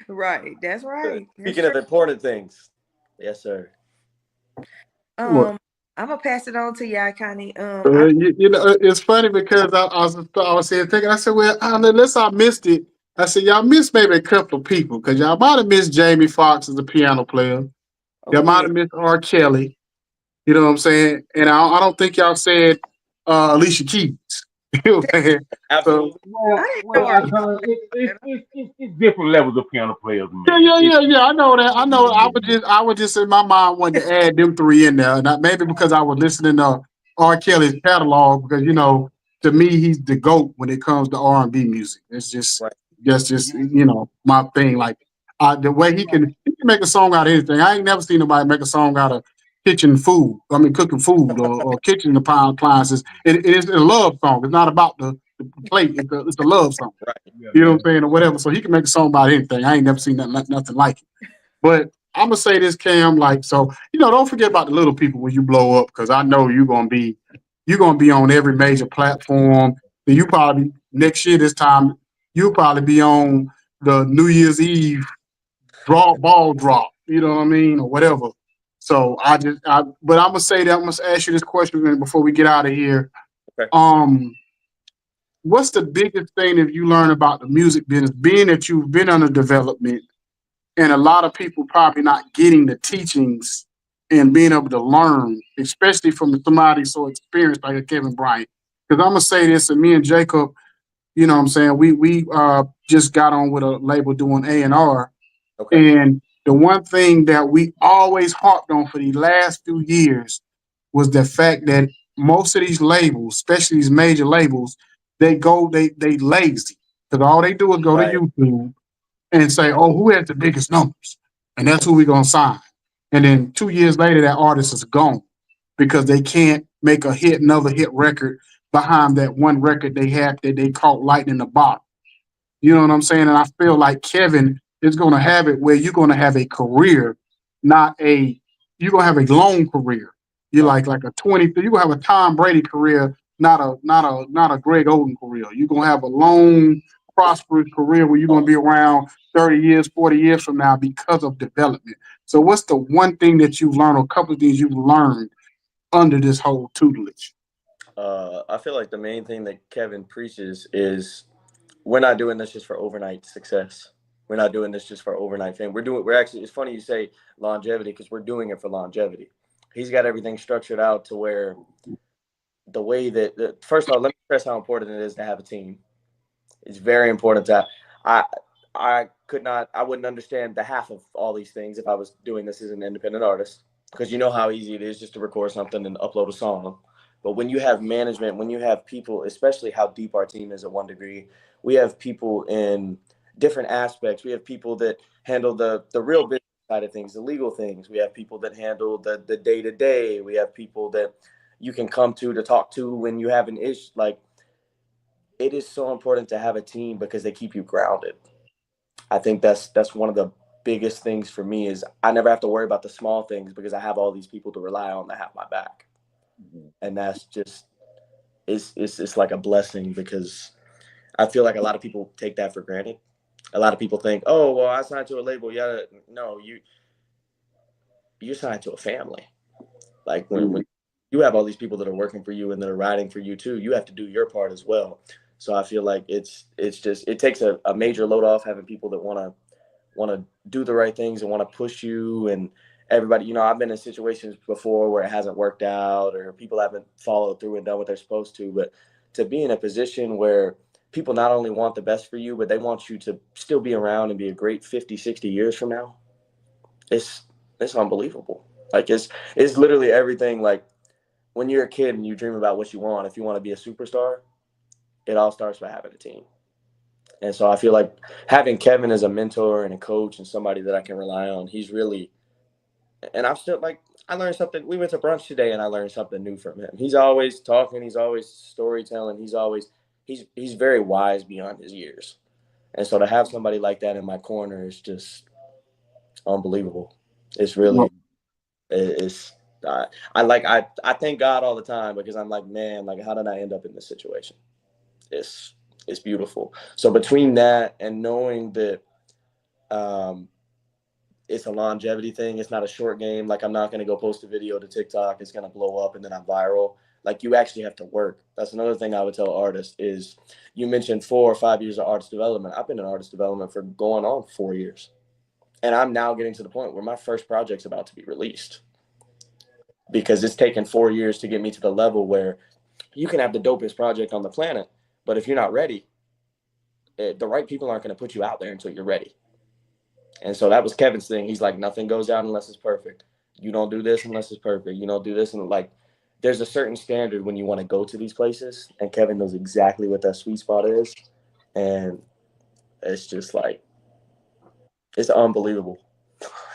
Right. That's right. That's Speaking true. of important things, yes, sir. Well, Um, I'm gonna pass it on to y'all, Connie. it's funny because I was saying thinking. I said, well, unless I missed it, I said y'all missed maybe a couple of people because y'all might have missed Jamie Foxx as a piano player. Y'all Oh might yeah. have missed R. Kelly. You know what I'm saying? And I don't think y'all said Alicia Keys. You know what I'm saying? So Absolutely. Well, I didn't know well, our I kind it's different levels of piano players, yeah, man. yeah, It, yeah, yeah. I know that. I know. yeah, I was just in my mind wanting to add them three in there, and maybe because I was listening to R. Kelly's catalog, because to me, he's the goat when it comes to R&B music. It's just Right. that's just yeah. my thing. Like the way he can make a song out of anything. I ain't never seen nobody make a song out of kitchen food. I mean, cooking food or kitchen appliances. It's a love song. It's not about the plate. It's a love song. Right. Yeah, You know yeah. what I'm saying, or whatever. So he can make a song about anything. I ain't never seen nothing like it. But I'm gonna say this, Cam. Like, so don't forget about the little people when you blow up, because I know you're gonna be on every major platform. And you probably next year this time you'll probably be on the New Year's Eve ball drop. You know what I mean, or whatever. So but I'm gonna say that I'm gonna ask you this question before we get out of here. Okay. Um, what's the biggest thing that you learn about the music business, being that you've been under development and a lot of people probably not getting the teachings and being able to learn, especially from somebody so experienced like a Kevin Bryant? Because I'm gonna say this, and me and Jacob, what I'm saying, we just got on with a label doing A&R, Okay. and the one thing that we always harped on for the last few years was the fact that most of these labels, especially these major labels, they lazy, because all they do is go to Right. YouTube and say, "Oh, who has the biggest numbers?" And that's who we're gonna sign. And then 2 years later, that artist is gone because they can't make another hit record behind that one record they had that they caught lightning in the bottle. You know what I'm saying? And I feel like Kevin is going to have it where you're going to have a career, not a you're going to have a long career. You're Right. like a 20. You're going to have a Tom Brady career, not a Greg Oden career. You're going to have a long, prosperous career where you're going to Oh, be around 30 years, 40 years from now because of development. So, what's the one thing that you've learned, or a couple of things you've learned under this whole tutelage? I feel like the main thing that Kevin preaches is we're not doing this just for overnight success. We're not doing this just for overnight fame. We're actually, it's funny you say longevity because we're doing it for longevity. He's got everything structured out to where the way first of all, let me stress how important it is to have a team. It's very important to, I, I wouldn't understand the half of all these things if I was doing this as an independent artist, because you know how easy it is just to record something and upload a song. But when you have management, when you have people, especially how deep our team is at one degree, we have people in different aspects. We have people that handle the real business side of things, the legal things. We have people that handle the day to day. We have people that you can come to talk to when you have an issue. Like, it is so important to have a team because they keep you grounded. I think that's one of the biggest things for me is I never have to worry about the small things because I have all these people to rely on that have my back. And that's just it's like a blessing because I feel like a lot of people take that for granted. A lot of people think, "Oh, well, I signed to a label." Yeah, no, you signed to a family. Like when you have all these people that are working for you and that are riding for you too, you have to do your part as well. So I feel like it's just it takes a major load off having people that want to do the right things and want to push you and everybody. I've been in situations before where it hasn't worked out or people haven't followed through and done what they're supposed to, but to be in a position where people not only want the best for you, but they want you to still be around and be a great 50, 60 years from now. It's it's unbelievable. Like it's literally everything. Like when you're a kid and you dream about what you want, if you want to be a superstar, it all starts by having a team. And so I feel like having Kevin as a mentor and a coach and somebody that I can rely on, he's really, and I'm still like, I learned something. We went to brunch today and I learned something new from him. He's always talking, he's always storytelling, he's very wise beyond his years. And so to have somebody like that in my corner is just unbelievable. It's Well, really, it's, I thank God all the time because I'm like, man, like, how did I end up in this situation? It's, it's beautiful. So between that and knowing that, um, it's a longevity thing. It's not a short game. Like I'm not going to go post a video to TikTok. It's going to blow up and then I'm viral. Like you actually have to work. That's another thing I would tell artists is you mentioned 4 or 5 years of artist development. I've been in artist development for going on 4 years. And I'm now getting to the point where my first project's about to be released because it's taken 4 years to get me to the level where you can have the dopest project on the planet, but if you're not ready, the right people aren't going to put you out there until you're ready. And so that was Kevin's thing. He's like, nothing goes out unless it's perfect. You don't do this unless it's perfect. You don't do this. And like, there's a certain standard when you want to go to these places. And Kevin knows exactly what that sweet spot is. And it's just like, it's unbelievable.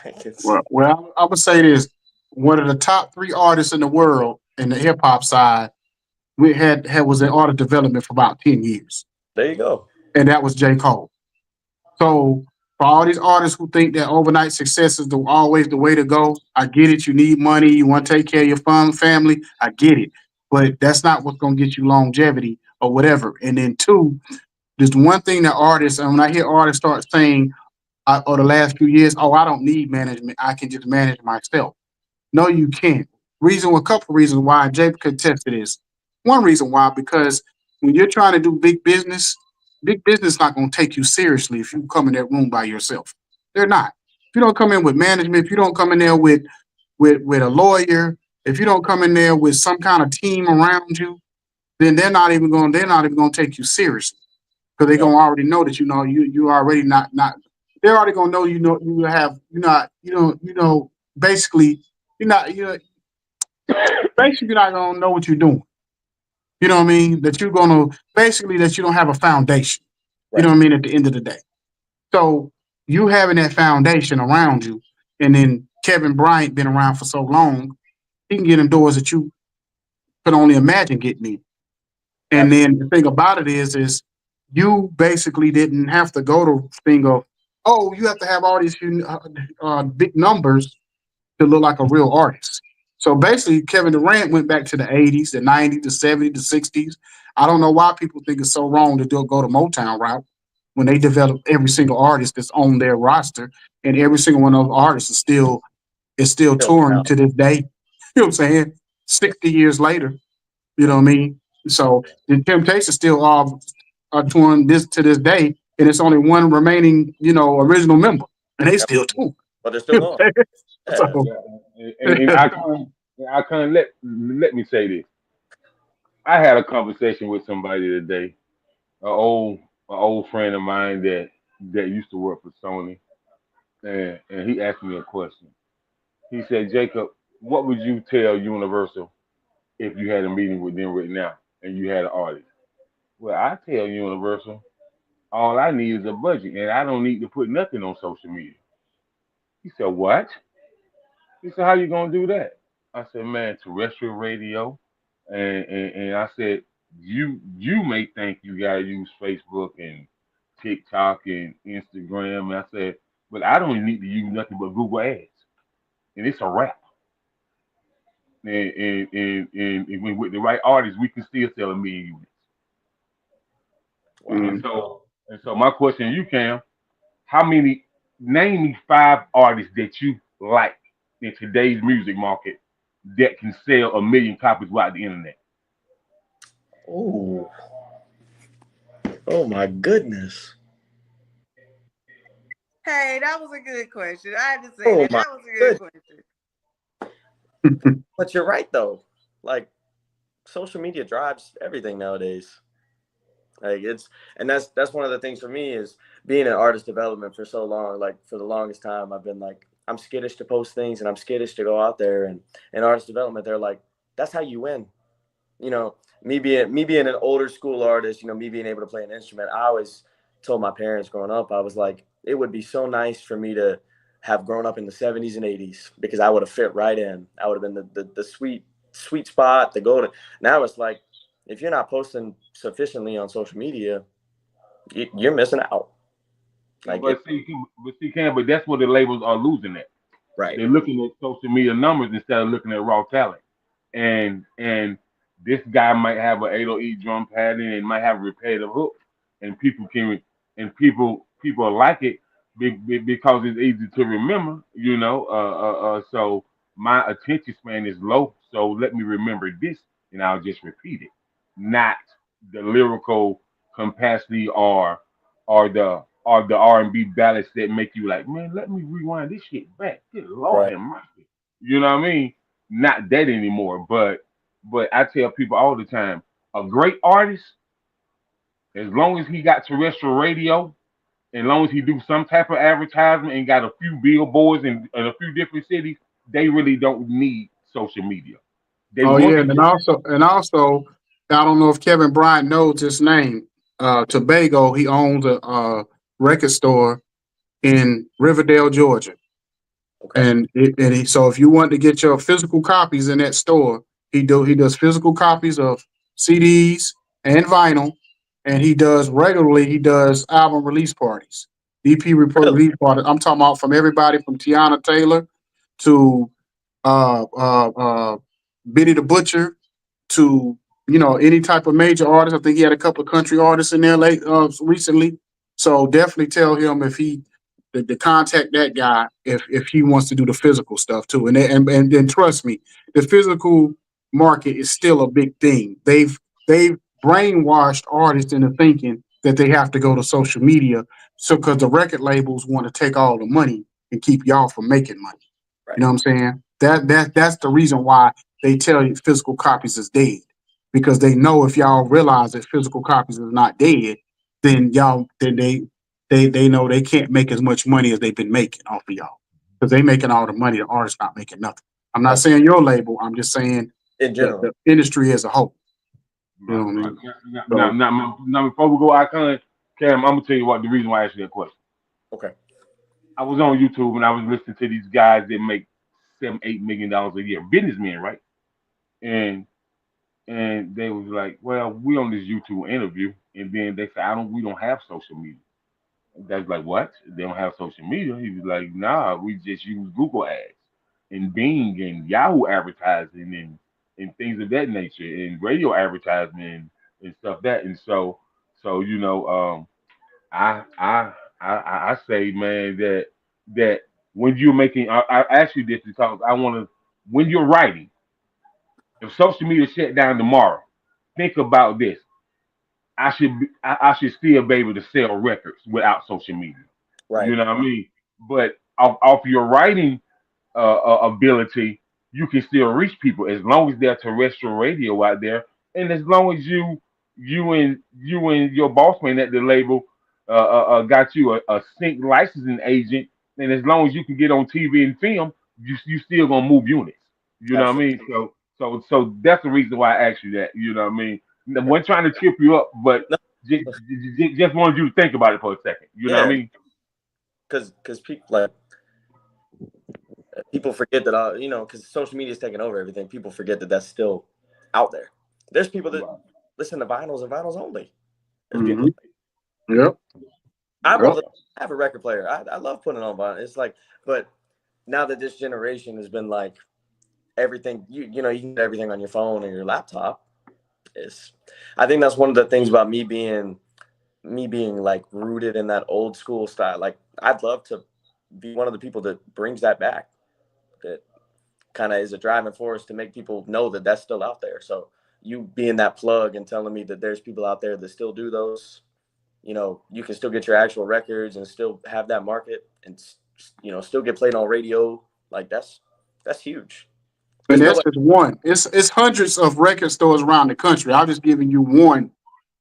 Like it's, well, I would say this: one of the top three artists in the world in the hip hop side, we had was in art development for about 10 years, there you go. and that was J. Cole. So for all these artists who think that overnight success is always the way to go, I get it. You need money. You want to take care of your family. I get it. But that's not what's going to get you longevity or whatever. And then two, there's one thing that artists, and when I hear artists start saying, or the last few years, oh, I don't need management. I can just manage myself. No, you can't. A couple reasons why Jake could attest to this. One reason why, because when you're trying to do big business not going to take you seriously if you come in that room by yourself. They're not. If you don't come in with management, if you don't come in there with a lawyer, if you don't come in there with some kind of team around you, then they're not even going to take you seriously because they're Yep. going to already know that you already not they're already going to know you have you're not basically you're not you know basically you're not going to know what you're doing. You know what I mean? That you're going to basically that you don't have a foundation. You know Right. what I mean? At the end of the day, so you having that foundation around you, and then Kevin Bryant been around for so long, he can get in doors that you could only imagine getting in. And Absolutely. then the thing about it is you basically didn't have to go to thing of, oh, you have to have all these big numbers to look like a real artist. So basically, Kevin Durant went back to the 80s, the 90s, the 70s, the 60s. I don't know why people think it's so wrong to go to Motown route when they develop every single artist that's on their roster, and every single one of those artists is still Still touring now. to this day. You know what I'm saying? 60 years later, you know what I mean? So the Temptations still are touring this to this day, and it's only one remaining, original member, and they Yep. still touring. But they're still You know going. what I'm saying? Yeah. Yeah, and I can't let me say this. I had a conversation with somebody today, an old friend of mine that used to work for Sony, and he asked me a question. He said, Jacob, what would you tell Universal if you had a meeting with them right now and you had an artist? Well, I tell Universal, all I need is a budget, and I don't need to put nothing on social media. He said, what? He said, how you gonna do that? I said, man, terrestrial radio. And I said, you may think you gotta use Facebook and TikTok and Instagram. And I said, but I don't need to use nothing but Google Ads. And it's a wrap. And with the right artists, we can still sell 1 million units. Wow. Mm. And so my question to you, Cam, how many name me 5 artists that you like in today's music market that can sell 1 million copies without the internet? Ooh. Oh my goodness. Hey, that was a good question. I had to say Oh that. my That was a good goodness. question. But you're right though. Like social media drives everything nowadays. Like and that's one of the things for me is being in artist development for so long. Like for the longest time, I've been like I'm skittish to post things and I'm skittish to go out there and in artist development. They're like, that's how you win. You know, me being an older school artist, you know, me being able to play an instrument. I always told my parents growing up, I was like, it would be so nice for me to have grown up in the 70s and 80s because I would have fit right in. I would have been the sweet spot, the golden. Now it's like if you're not posting sufficiently on social media, you're missing out. Like it, But that's where the labels are losing at. right, They're looking at social media numbers instead of looking at raw talent. And this guy might have an 808 drum pattern and might have a repetitive hook, and people like it because it's easy to remember. So my attention span is low, so let me remember this, and I'll just repeat it, not the lyrical capacity or the R&B ballads that make you like, man, let me rewind this shit back. Good Lord right, have mercy. You know what I mean? Not that anymore. But I tell people all the time, a great artist, as long as he got terrestrial radio, as long as he do some type of advertisement and got a few billboards in a few different cities, they really don't need social media. They Oh want yeah, to and get also, I don't know if Kevin Bryant knows his name. Tobago, he owns a record store in Riverdale, Georgia. okay, So if you want to get your physical copies in that store, he does physical copies of CDs and vinyl, and he does album release parties, really, release parties. I'm talking about from everybody from Taaylor to uh, uh, uh, Benny the Butcher to any type of major artist. I think he had a couple of country artists in there recently. So definitely tell him if he to contact that guy if he wants to do the physical stuff too. And trust me, the physical market is still a big thing. They've brainwashed artists into thinking that they have to go to social media, so because the record labels want to take all the money and keep y'all from making money. You right, know what I'm saying? That's the reason why they tell you physical copies is dead. Because they know if y'all realize that physical copies is not dead, then they know they can't make as much money as they've been making off of y'all. Because they making all the money, the artist's not making nothing. I'm not that's saying your label, I'm just saying in the general. industry as a whole. You know right, what I right. mean? Now, So now, now, before we go, Icon, Cam, I'm gonna tell you what the reason why I asked you that question. Okay, I was on YouTube and I was listening to these guys that make $7, $8 million a year, businessmen, right? And and they was like, "Well, we on this YouTube interview," and then they said, we don't have social media." That's like, what? They don't have social media? He was like, "Nah, we just use Google ads and Bing and Yahoo advertising and things of that nature and radio advertisement and stuff that." And so I I I say, man, that when you're making, I ask you this because I want to, when you're writing, if social media shut down tomorrow, think about this. I should still be able to sell records without social media. You right, know what I mean? But off your writing ability, you can still reach people as long as there's terrestrial radio out there, and as long as you and your boss man at the label got you a sync licensing agent, and as long as you can get on TV and film, you still gonna move units. You know what I absolutely. mean? So that's the reason why I asked you that. You know what I mean? I Okay. wasn't trying to trip you up, but No, just wanted you to think about it for a second. You know what I yeah, mean? because people like people forget that because social media is taking over everything. People forget that that's still out there. There's people that Right. listen to vinyls and vinyls only. There's people. hmm yep, I yep. won't have a record player. I love putting it on vinyl. It's like, but now that this generation has been like everything, you can get everything on your phone or your laptop. Is I think that's one of the things about me being like rooted in that old school style. Like I'd love to be one of the people that brings that back. That kind of is a driving force to make people know that that's still out there. So you being that plug and telling me that there's people out there that still do those, you know, you can still get your actual records and still have that market and, you know, still get played on radio. Like that's huge. And There's that's nobody. just one. It's hundreds of record stores around the country. I'm just giving you one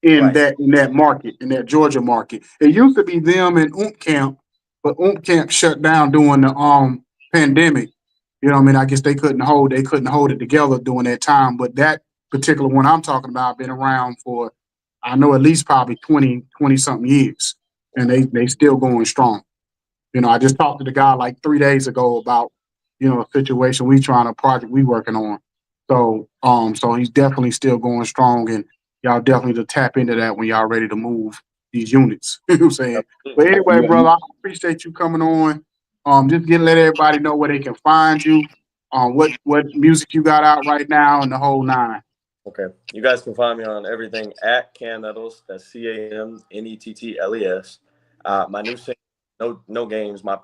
Right. in that market, in that Georgia market. It used to be them and Camp, but Camp shut down during the pandemic. You know what I mean? I guess they couldn't hold it together during that time. But that particular one I'm talking about been around for I know at least probably 20 something years. And they still going strong. You know, I just talked to the guy like 3 days ago about, a situation a project we working on. So he's definitely still going strong, and y'all definitely to tap into that when y'all ready to move these units. You know what I'm saying? But Absolutely. anyway, You, brother, I appreciate you coming on. Just let everybody know where they can find you, what music you got out right now, and the whole nine. Okay. You guys can find me on everything at Cam Nettles. That's CamNettles. My new single, No Games. My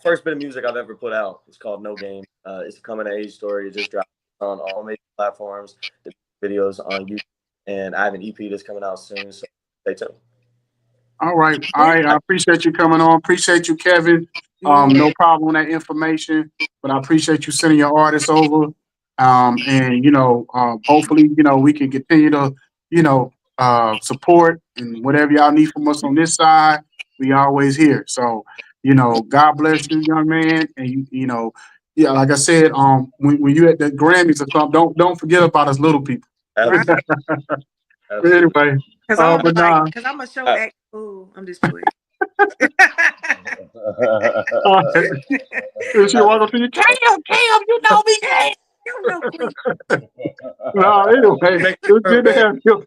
first bit of music I've ever put out. It's called No Game. It's a coming of age story. It just dropped on all major platforms. The videos on YouTube, and I have an EP that's coming out soon. So stay tuned. All right. All right. I appreciate you coming on. Appreciate you, Kevin. Yeah. No problem on that information, but I appreciate you sending your artists over. And hopefully, we can continue to, support and whatever y'all need from us on this side, we always here. So, God bless you, young man. And yeah, like I said, when you at the Grammys or something, don't forget about us little people. Right. Absolutely. But Absolutely. anyway, Because I'm but like, nah. because I'm a show Uh, act. Ooh, I'm just playing. And she walk up to you, Cam, you know me, Cam. You know, Queen. No, anyway, make it was sure, good to man. have you.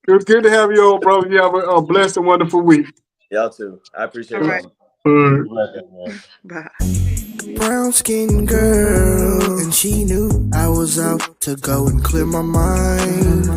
It was good to have you on, brother. You have a blessed and wonderful week. Y'all too. I All appreciate right. y'all. Uh, Bye. Brown skin girl, and she knew I was out to go and clear my mind.